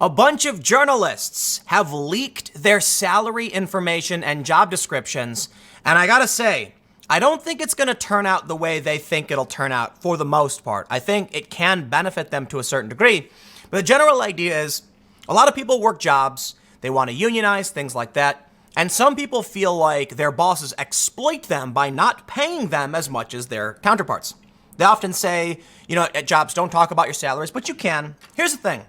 A bunch of journalists have leaked their salary information and job descriptions, and I gotta say, I don't think it's gonna turn out the way they think it'll turn out for the most part. I think it can benefit them to a certain degree, but the general idea is a lot of people work jobs, they want to unionize, things like that, and some people feel like their bosses exploit them by not paying them as much as their counterparts. They often say, at jobs, don't talk about your salaries, but you can. Here's the thing.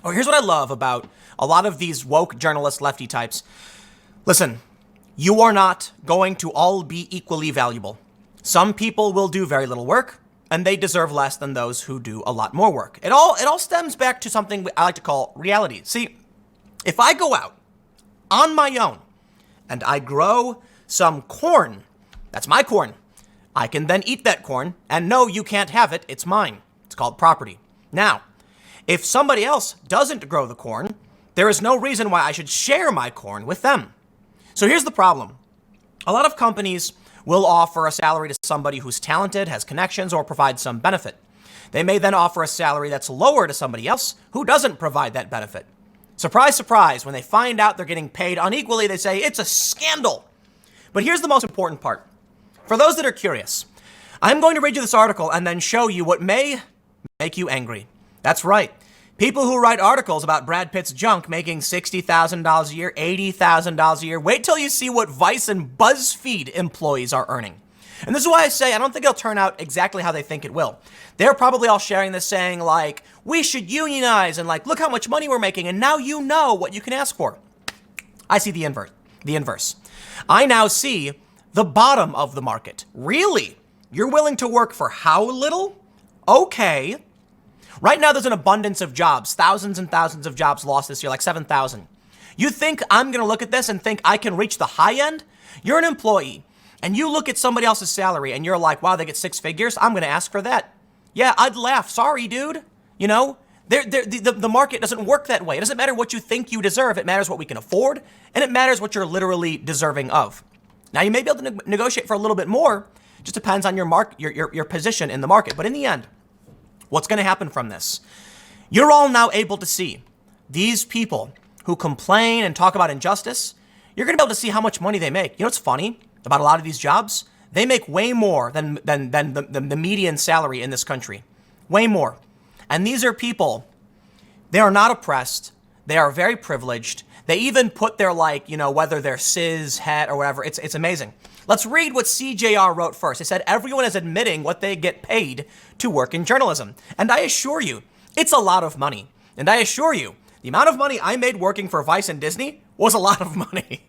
Here's what I love about a lot of these woke journalist lefty types. Listen, you are not going to all be equally valuable. Some people will do very little work, and they deserve less than those who do a lot more work. It all stems back to something I like to call reality. See, if I go out on my own and I grow some corn, that's my corn. I can then eat that corn, and no, you can't have it. It's mine. It's called property. Now, if somebody else doesn't grow the corn, there is no reason why I should share my corn with them. So here's the problem. A lot of companies will offer a salary to somebody who's talented, has connections, or provides some benefit. They may then offer a salary that's lower to somebody else who doesn't provide that benefit. Surprise, surprise, when they find out they're getting paid unequally, they say it's a scandal. But here's the most important part. For those that are curious, I'm going to read you this article and then show you what may make you angry. That's right. People who write articles about Brad Pitt's junk making $60,000 a year, $80,000 a year. Wait till you see what Vice and BuzzFeed employees are earning. And this is why I say I don't think it'll turn out exactly how they think it will. They're probably all sharing this saying like, we should unionize and like, look how much money we're making. And now you know what you can ask for. I see the inverse. I now see the bottom of the market. Really? You're willing to work for how little? Okay. Right now, there's an abundance of jobs, thousands and thousands of jobs lost this year, like 7,000. You think I'm going to look at this and think I can reach the high end? You're an employee, and you look at somebody else's salary, and you're like, wow, they get six figures? I'm going to ask for that. Yeah, I'd laugh. Sorry, dude. The market doesn't work that way. It doesn't matter what you think you deserve. It matters what we can afford, and it matters what you're literally deserving of. Now, you may be able to negotiate for a little bit more. Just depends on your position in the market. But in the end, what's going to happen from this? You're all now able to see these people who complain and talk about injustice. You're going to be able to see how much money they make. You know what's funny about a lot of these jobs? They make way more than the median salary in this country. Way more. And these are people, they are not oppressed. They are very privileged. They even put their whether they're cis, het, or whatever. It's amazing. Let's read what CJR wrote first. It said, everyone is admitting what they get paid to work in journalism. And I assure you, it's a lot of money. And I assure you, the amount of money I made working for Vice and Disney was a lot of money.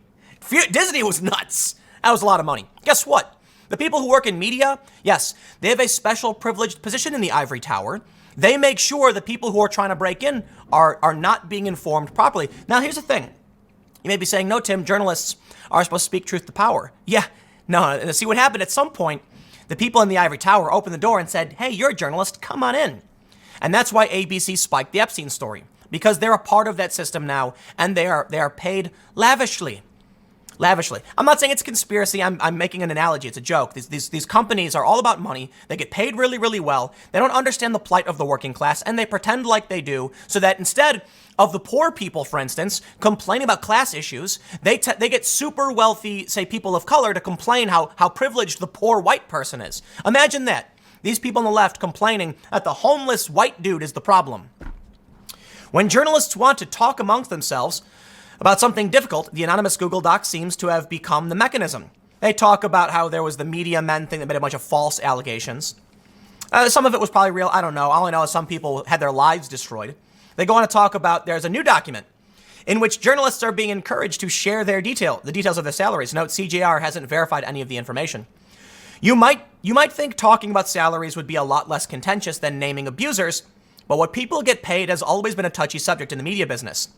Disney was nuts. That was a lot of money. Guess what? The people who work in media, yes, they have a special privileged position in the ivory tower. They make sure the people who are trying to break in are not being informed properly. Now, here's the thing. You may be saying, no, Tim, journalists are supposed to speak truth to power. Yeah, no, see what happened at some point, the people in the ivory tower opened the door and said, hey, you're a journalist, come on in. And that's why ABC spiked the Epstein story, because they're a part of that system now, and they are paid lavishly. Lavishly. I'm not saying it's a conspiracy. I'm making an analogy. It's a joke. These companies are all about money. They get paid really, really well. They don't understand the plight of the working class, and they pretend like they do, so that instead of the poor people, for instance, complaining about class issues, they get super wealthy, say, people of color to complain how privileged the poor white person is. Imagine that. These people on the left complaining that the homeless white dude is the problem. When journalists want to talk amongst themselves about something difficult, the anonymous Google Doc seems to have become the mechanism. They talk about how there was the media men thing that made a bunch of false allegations. Some of it was probably real. I don't know. All I know is some people had their lives destroyed. They go on to talk about there's a new document in which journalists are being encouraged to share the details of their salaries. Note, CJR hasn't verified any of the information. You might think talking about salaries would be a lot less contentious than naming abusers, but what people get paid has always been a touchy subject in the media business.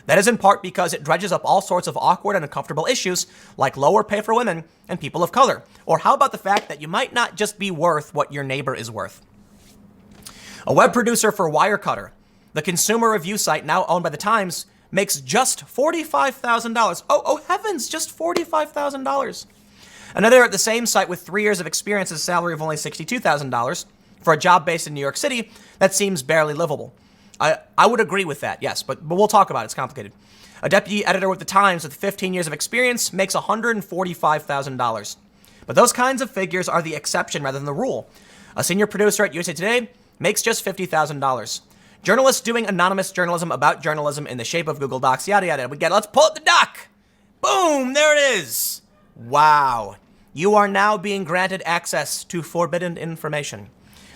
That is in part because it dredges up all sorts of awkward and uncomfortable issues like lower pay for women and people of color. Or how about the fact that you might not just be worth what your neighbor is worth? A web producer for Wirecutter, the consumer review site now owned by The Times, makes just $45,000. Oh heavens, just $45,000. Another at the same site with 3 years of experience has a salary of only $62,000. For a job based in New York City, that seems barely livable. I would agree with that, yes, but we'll talk about it. It's complicated. A deputy editor with the Times with 15 years of experience makes $145,000. But those kinds of figures are the exception rather than the rule. A senior producer at USA Today makes just $50,000. Journalists doing anonymous journalism about journalism in the shape of Google Docs, yada, yada. Let's pull up the doc. Boom, there it is. Wow. You are now being granted access to forbidden information.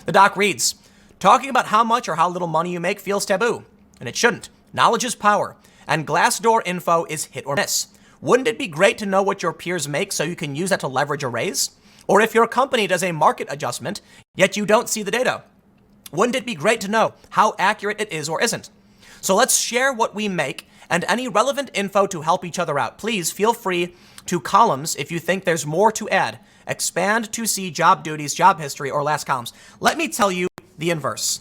The doc reads, talking about how much or how little money you make feels taboo, and it shouldn't. Knowledge is power, and Glassdoor info is hit or miss. Wouldn't it be great to know what your peers make so you can use that to leverage a raise? Or if your company does a market adjustment, yet you don't see the data, wouldn't it be great to know how accurate it is or isn't? So let's share what we make and any relevant info to help each other out. Please feel free to columns if you think there's more to add. Expand to see job duties, job history, or last columns. Let me tell you the inverse.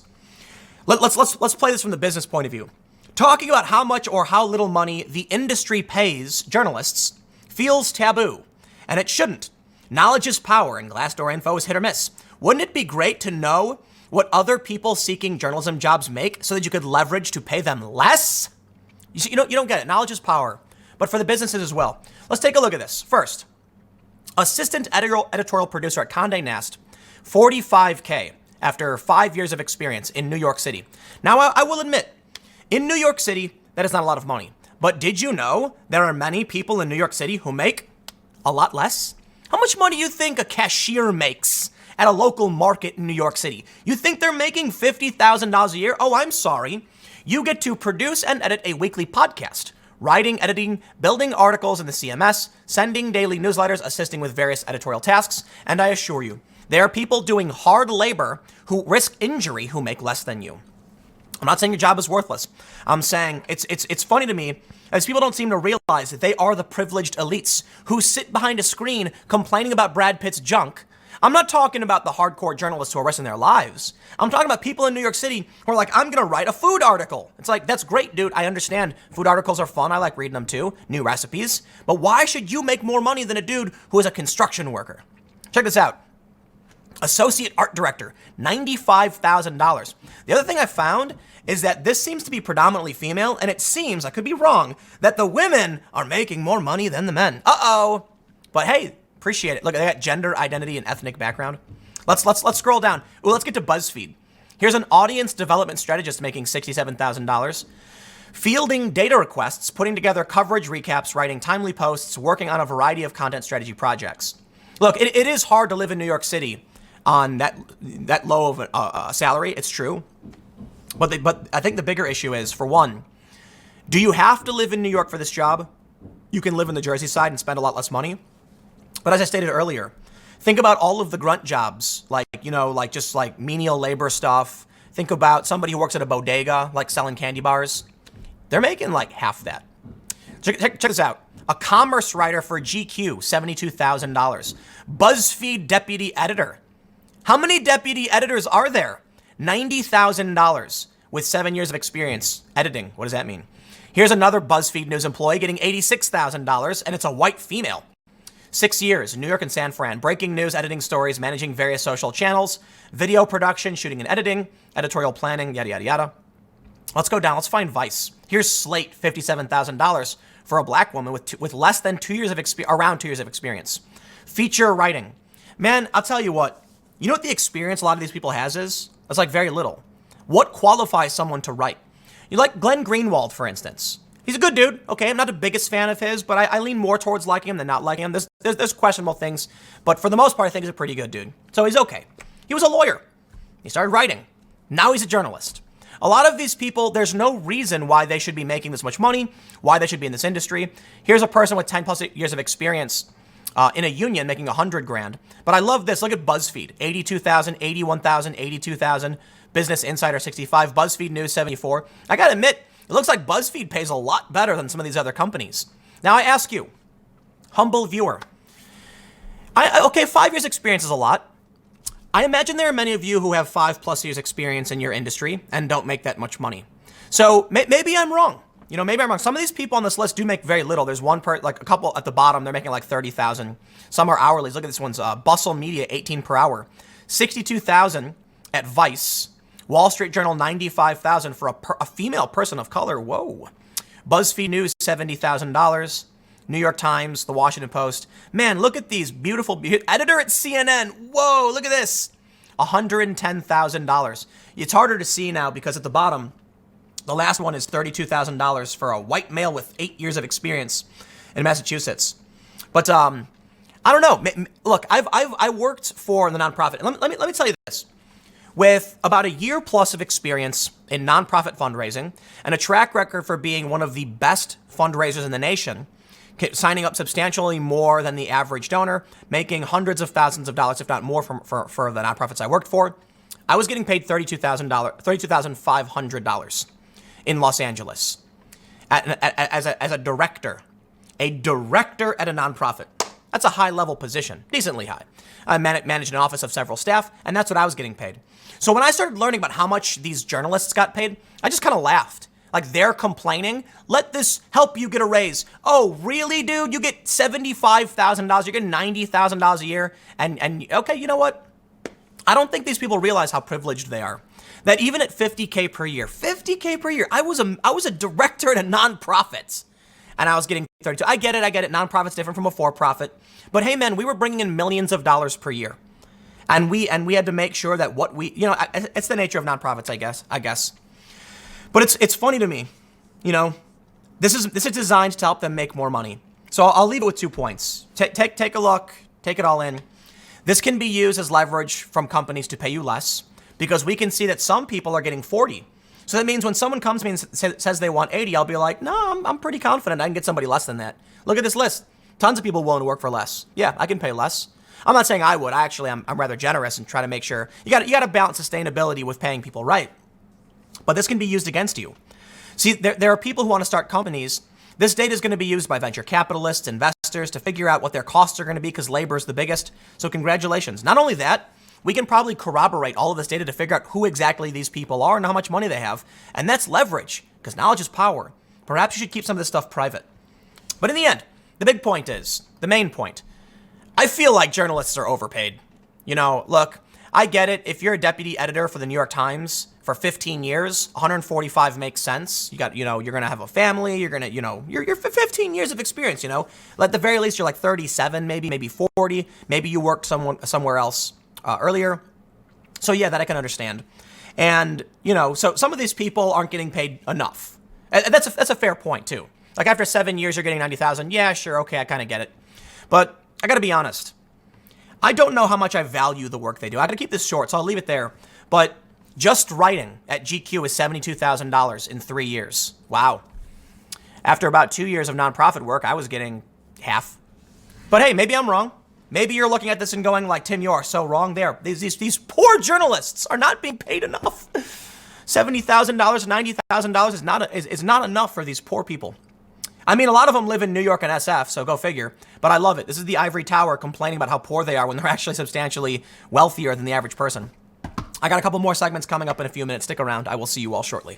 Let's play this from the business point of view. Talking about how much or how little money the industry pays journalists feels taboo, and it shouldn't. Knowledge is power, and Glassdoor info is hit or miss. Wouldn't it be great to know what other people seeking journalism jobs make so that you could leverage to pay them less? You don't get it. Knowledge is power, but for the businesses as well. Let's take a look at this. First, assistant editorial producer at Condé Nast, $45K after 5 years of experience in New York City. Now, I will admit, in New York City, that is not a lot of money. But did you know there are many people in New York City who make a lot less? How much money do you think a cashier makes at a local market in New York City? You think they're making $50,000 a year? Oh, I'm sorry. You get to produce and edit a weekly podcast, writing, editing, building articles in the CMS, sending daily newsletters, assisting with various editorial tasks. And I assure you, there are people doing hard labor who risk injury who make less than you. I'm not saying your job is worthless. I'm saying it's funny to me as people don't seem to realize that they are the privileged elites who sit behind a screen complaining about Brad Pitt's junk. I'm not talking about the hardcore journalists who are risking their lives. I'm talking about people in New York City who are like, I'm going to write a food article. It's like, that's great, dude. I understand food articles are fun. I like reading them too. New recipes. But why should you make more money than a dude who is a construction worker? Check this out. Associate art director, $95,000. The other thing I found is that this seems to be predominantly female, and it seems, I could be wrong, that the women are making more money than the men. Uh-oh. But hey, appreciate it. Look, they got gender, identity, and ethnic background. Let's scroll down. Ooh, let's get to BuzzFeed. Here's an audience development strategist making $67,000. Fielding data requests, putting together coverage recaps, writing timely posts, working on a variety of content strategy projects. Look, it is hard to live in New York City on that low of a salary. It's true. But I think the bigger issue is, for one, do you have to live in New York for this job? You can live in the Jersey side and spend a lot less money. But as I stated earlier, think about all of the grunt jobs, like just like menial labor stuff. Think about somebody who works at a bodega, like selling candy bars. They're making like half that. Check this out. A commerce writer for GQ, $72,000. BuzzFeed deputy editor. How many deputy editors are there? $90,000 with 7 years of experience editing. What does that mean? Here's another BuzzFeed News employee getting $86,000, and it's a white female. 6 years, New York and San Fran, breaking news, editing stories, managing various social channels, video production, shooting and editing, editorial planning, yada, yada, yada. Let's go down. Let's find Vice. Here's Slate, $57,000 for a black woman with less than 2 years of around 2 years of experience. Feature writing. Man, I'll tell you what. You know what the experience a lot of these people has is? It's like very little. What qualifies someone to write? You like Glenn Greenwald, for instance. He's a good dude. Okay, I'm not the biggest fan of his, but I lean more towards liking him than not liking him. There's questionable things, but for the most part, I think he's a pretty good dude. So he's okay. He was a lawyer. He started writing. Now he's a journalist. A lot of these people, there's no reason why they should be making this much money, why they should be in this industry. Here's a person with 10 plus years of experience in a union making $100,000. But I love this. Look at BuzzFeed, 82,000, 81,000, 82,000. Business Insider, 65. BuzzFeed News, 74. I gotta admit, it looks like BuzzFeed pays a lot better than some of these other companies. Now I ask you, humble viewer, okay, 5 years experience is a lot. I imagine there are many of you who have 5+ years experience in your industry and don't make that much money. So maybe I'm wrong. Maybe I'm wrong. Some of these people on this list do make very little. There's a couple at the bottom. They're making like 30,000. Some are hourlies. Look at this one's Bustle Media, 18 per hour. 62,000 at Vice Wall Street Journal, $95,000 for a female person of color. Whoa. BuzzFeed News, $70,000. New York Times, The Washington Post. Man, look at these beautiful, editor at CNN. Whoa, look at this. $110,000. It's harder to see now because at the bottom, the last one is $32,000 for a white male with 8 years of experience in Massachusetts. But I don't know. Look, I worked for the nonprofit. Let me tell you this. With about a year plus of experience in nonprofit fundraising and a track record for being one of the best fundraisers in the nation, signing up substantially more than the average donor, making hundreds of thousands of dollars, if not more, for the nonprofits I worked for, I was getting paid $32,500 in Los Angeles as a director at a nonprofit. That's a high-level position, decently high. I managed an office of several staff, and that's what I was getting paid. So when I started learning about how much these journalists got paid, I just kind of laughed. Like, they're complaining. Let this help you get a raise. Oh, really, dude? You get $75,000. You're getting $90,000 a year. And okay, you know what? I don't think these people realize how privileged they are. That even at $50K per year, I was a director at a nonprofit, and I was getting 32. I get it. Nonprofit's different from a for-profit. But hey, man, we were bringing in millions of dollars per year. And we had to make sure that what we, it's the nature of nonprofits, I guess. But it's funny to me, this is designed to help them make more money. So I'll leave it with 2 points. Take a look, take it all in. This can be used as leverage from companies to pay you less because we can see that some people are getting 40. So that means when someone comes to me and says they want 80, I'll be like, no, I'm pretty confident I can get somebody less than that. Look at this list. Tons of people willing to work for less. Yeah, I can pay less. I'm not saying I would. I'm rather generous and try to make sure you got to balance sustainability with paying people right. But this can be used against you. See, there are people who want to start companies. This data is going to be used by venture capitalists, investors to figure out what their costs are going to be because labor is the biggest. So congratulations. Not only that, we can probably corroborate all of this data to figure out who exactly these people are and how much money they have. And that's leverage because knowledge is power. Perhaps you should keep some of this stuff private. But in the end, the big point is, the main point, I feel like journalists are overpaid. Look, I get it. If you're a deputy editor for the New York Times for 15 years, 145 makes sense. You're going to have a family. You're going to, you're 15 years of experience, At the very least, you're like 37, maybe 40. Maybe you worked somewhere else earlier. So yeah, that I can understand. And, so some of these people aren't getting paid enough. And that's a fair point too. Like after 7 years, you're getting 90,000. Yeah, sure. Okay. I kind of get it. But I got to be honest. I don't know how much I value the work they do. I got to keep this short, so I'll leave it there. But just writing at GQ is $72,000 in 3 years. Wow. After about 2 years of nonprofit work, I was getting half. But hey, maybe I'm wrong. Maybe you're looking at this and going like, Tim, you are so wrong there. These poor journalists are not being paid enough. $70,000, $90,000 is not enough for these poor people. I mean, a lot of them live in New York and SF, so go figure. But I love it. This is the ivory tower complaining about how poor they are when they're actually substantially wealthier than the average person. I got a couple more segments coming up in a few minutes. Stick around. I will see you all shortly.